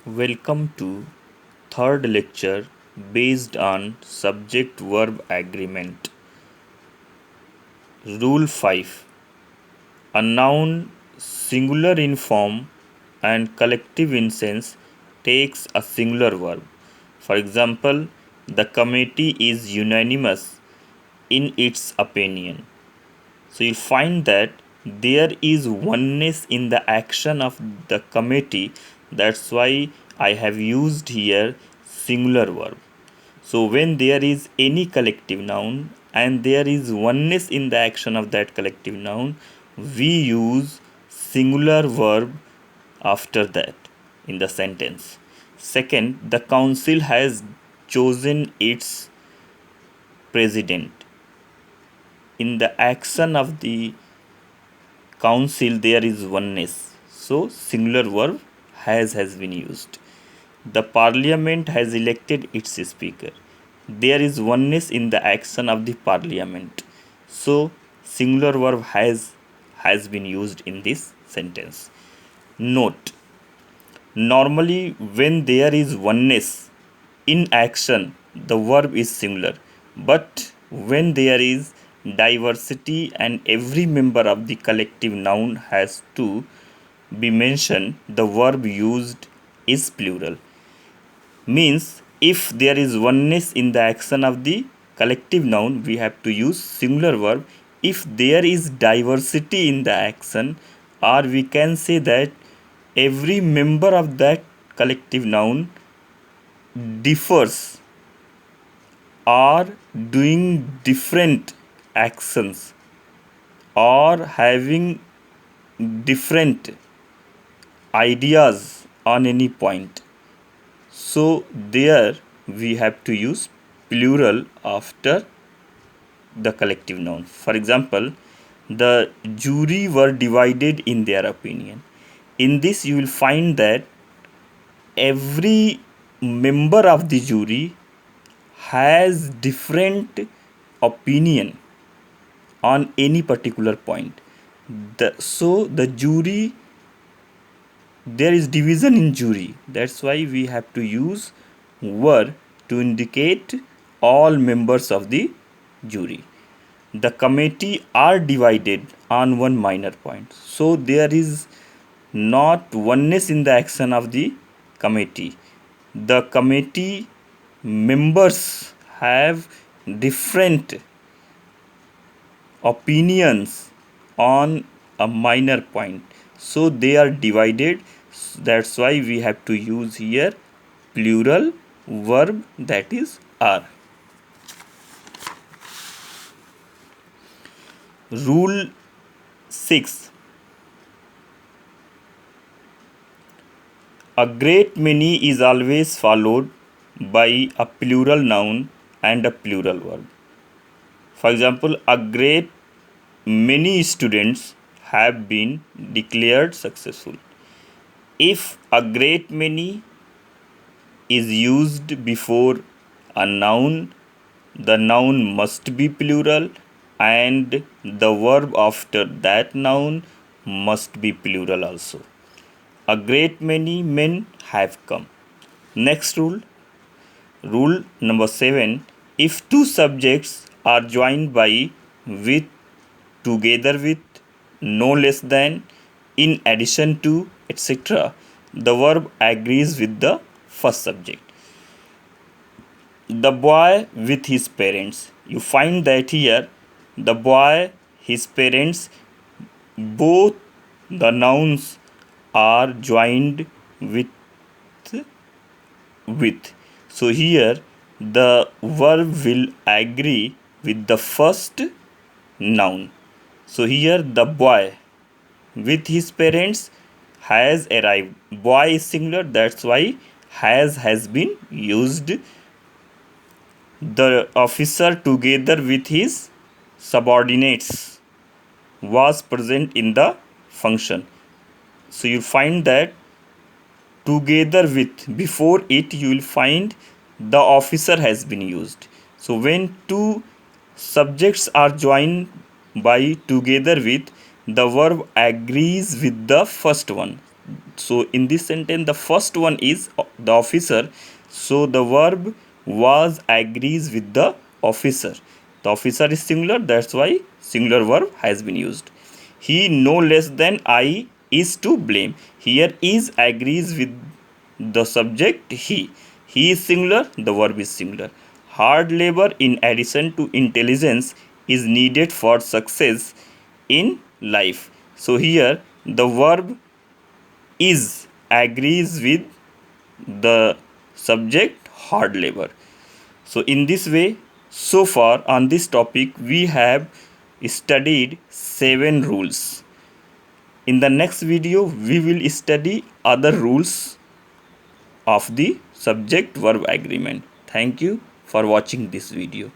Welcome to third lecture based on subject verb agreement. Rule 5. A noun singular in form and collective in sense takes a singular verb. For example, the committee is unanimous in its opinion. So you find that there is oneness in the action of the committee. That's why I have used here singular verb. So when there is any collective noun and there is oneness in the action of that collective noun, we use singular verb after that in the sentence. Second, the council has chosen its president. In the action of the council there is oneness, so singular verb has been used. The parliament has elected its speaker. There is oneness in the action of the parliament, so singular verb has been used in this sentence. Note: normally when there is oneness in action the verb is singular, but when there is diversity and every member of the collective noun has to be mentioned, the verb used is plural. Means if there is oneness in the action of the collective noun we have to use singular verb. If there is diversity in the action, or we can say that every member of that collective noun differs or doing different actions or having different ideas on any point, so there we have to use plural after the collective noun. For example, the jury were divided in their opinion. In this you will find that every member of the jury has different opinion on any particular point. So the jury, there is division in jury. That's why we have to use were to indicate all members of the jury. The committee are divided on one minor point. So there is not oneness in the action of the committee. The committee members have different opinions on a minor point, so they are divided. That's why we have to use here plural verb, that is are. Rule 6. A great many is always followed by a plural noun and a plural verb. For example, a great many students have been declared successful. If a great many is used before a noun, the noun must be plural and the verb after that noun must be plural also. A great many men have come. Next rule, rule number 7. If two subjects are joined by, with, together with, no less than, in addition to, etc., the verb agrees with the first subject. The boy with his parents. You find that here the boy, his parents, both the nouns are joined with. So here the verb will agree with the first noun. So here the boy with his parents has arrived. Boy is singular, that's why has been used. The officer together with his subordinates was present in the function. So you find that together with, before it you will find the officer has been used. So when two subjects are joined by together with, the verb agrees with the first one. So in this sentence, the first one is the officer. So the verb was agrees with the officer. The officer is singular, that's why singular verb has been used. He no less than I is to blame. Here is agrees with the subject he. He is singular, the verb is singular. Hard labor in addition to intelligence is needed for success in life. So here the verb is agrees with the subject hard labor. So in this way, so far on this topic we have studied 7 rules. In the next video we will study other rules of the subject verb agreement. Thank you for watching this video.